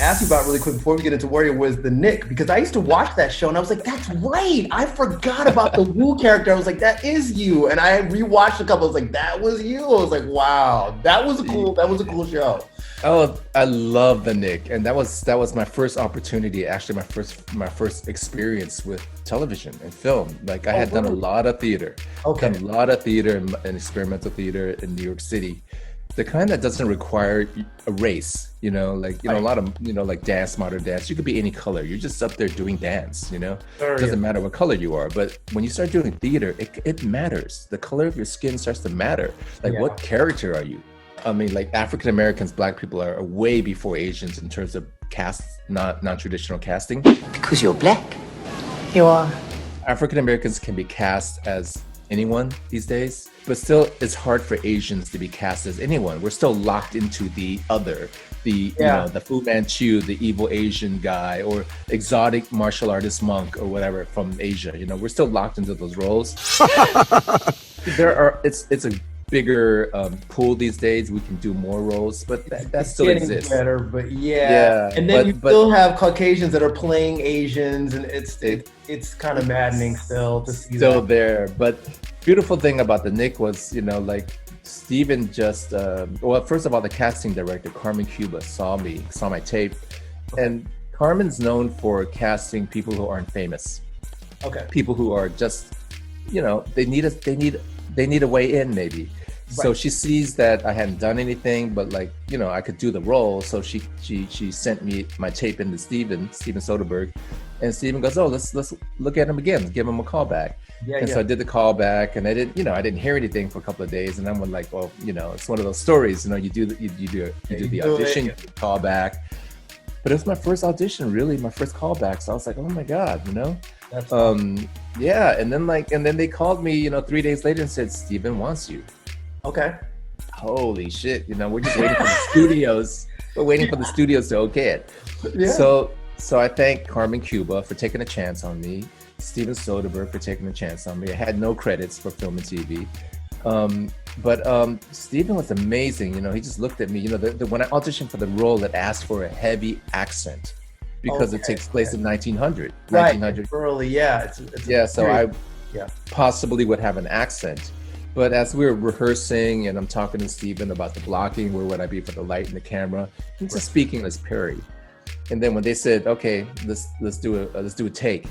ask you about really quick before we get into Warrior was the Knick, because I used to watch that show and I was like, that's right. I forgot about the Wu character. I was like, that is you. And I rewatched a couple. I was like, that was you. I was like, wow, that was a cool show. Oh, I love the Knick, and that was my first opportunity. Actually, my first experience with television and film. Like I had done a lot of theater, done a lot of theater and experimental theater in New York City, the kind that doesn't require a race. You know, like a lot of like dance, modern dance. You could be any color. You're just up there doing dance. You know, it doesn't matter what color you are. But when you start doing theater, it matters. The color of your skin starts to matter. Like what character are you? I mean, like African Americans, Black people are way before Asians in terms of cast, non-traditional casting. Because you're Black. You are. African Americans can be cast as anyone these days, but still it's hard for Asians to be cast as anyone. We're still locked into the other, the Fu Manchu, the evil Asian guy, or exotic martial artist monk or whatever from Asia. You know, we're still locked into those roles. It's a bigger pool these days. We can do more roles, but that still exists. Better, but and then you still have Caucasians that are playing Asians, and it's kind of maddening still to see still that. There. But beautiful thing about the Knick was, like Steven just first of all, the casting director Carmen Cuba saw my tape, and Carmen's known for casting people who aren't famous. Okay. People who are just, they need a way in maybe. Right. So she sees that I hadn't done anything, but I could do the role. So she sent me my tape into Steven Soderbergh, and Steven goes, "Oh, let's look at him again, give him a call back." So I did the call back, and I didn't hear anything for a couple of days, and I'm like, well, it's one of those stories, you do the audition, you do the call back. But it was my first audition, really, my first callback. So I was like, oh my God, That's yeah, and then they called me, 3 days later and said, Steven wants you. Okay. Holy shit, we're just waiting for the studios. We're waiting for the studios to okay it. Yeah. So I thank Carmen Cuba for taking a chance on me, Steven Soderbergh for taking a chance on me. I had no credits for film and TV. But Steven was amazing. He just looked at me. When I auditioned for the role, it asked for a heavy accent because it takes place in 1900. Right, 1900. early, yeah. So I possibly would have an accent. But as we were rehearsing and I'm talking to Steven about the blocking, where would I be for the light and the camera, I'm just speaking as Perry. And then when they said, okay, let's do a take,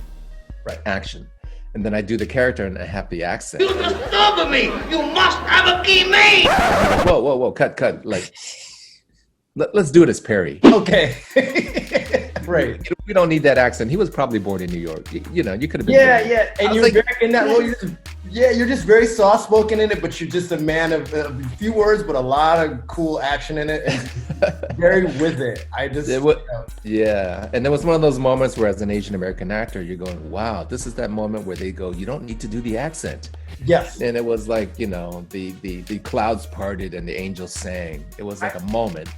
right, action. And then I do the character and I have the accent. You disturb me! You must have a key me! Whoa, cut. Let's do it as Perry. Okay. Right. We don't need that accent. He was probably born in New York. You could have been. Yeah. And you're very in that role. You're just very soft spoken in it, but you're just a man of a few words, but a lot of cool action in it. And very with it. Yeah. And there was one of those moments where, as an Asian American actor, you're going, wow, this is that moment where they go, you don't need to do the accent. Yes. And it was like, the clouds parted and the angels sang. It was like a moment.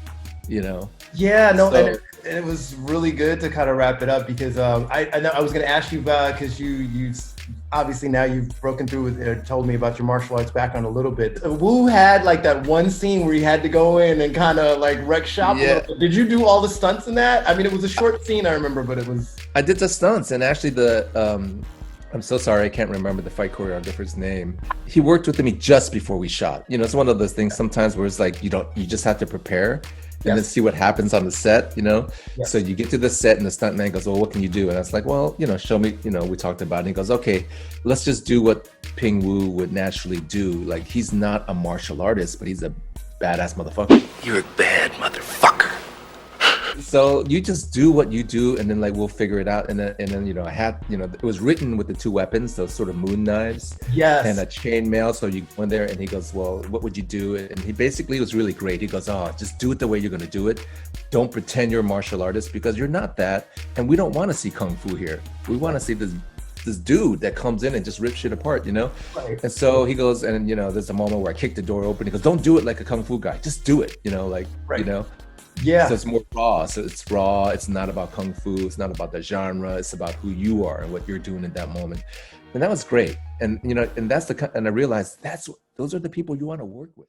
Yeah, no, and it was really good to kind of wrap it up, because I know I was going to ask you about, because you obviously now you've broken through with told me about your martial arts background a little bit. Wu had that one scene where you had to go in and kind of wreck shop. Yeah. Did you do all the stunts in that? I mean, it was a short scene, I remember, but it was. I did the stunts, and actually I'm so sorry, I can't remember the fight choreographer's name. He worked with me just before we shot. It's one of those things sometimes where it's like you just have to prepare. And then see what happens on the set, Yes. So you get to the set and the stuntman goes, well, what can you do? And I was like, well, show me, we talked about it. And he goes, okay, let's just do what Ping Wu would naturally do. Like, he's not a martial artist, but he's a badass motherfucker. You're a bad motherfucker. So you just do what you do, and then we'll figure it out. And then I had, it was written with the two weapons, those sort of moon knives, and a chain mail. So you went there, and he goes, well, what would you do? And he basically was really great. He goes, oh, just do it the way you're gonna do it. Don't pretend you're a martial artist, because you're not that, and we don't want to see kung fu here. We want to see this dude that comes in and just rips shit apart, Right. And so he goes, and there's a moment where I kick the door open. He goes, don't do it like a kung fu guy. Just do it, right. Yeah. So it's more raw. So it's raw. It's not about kung fu. It's not about the genre. It's about who you are and what you're doing in that moment. And that was great. And and I realized those are the people you want to work with.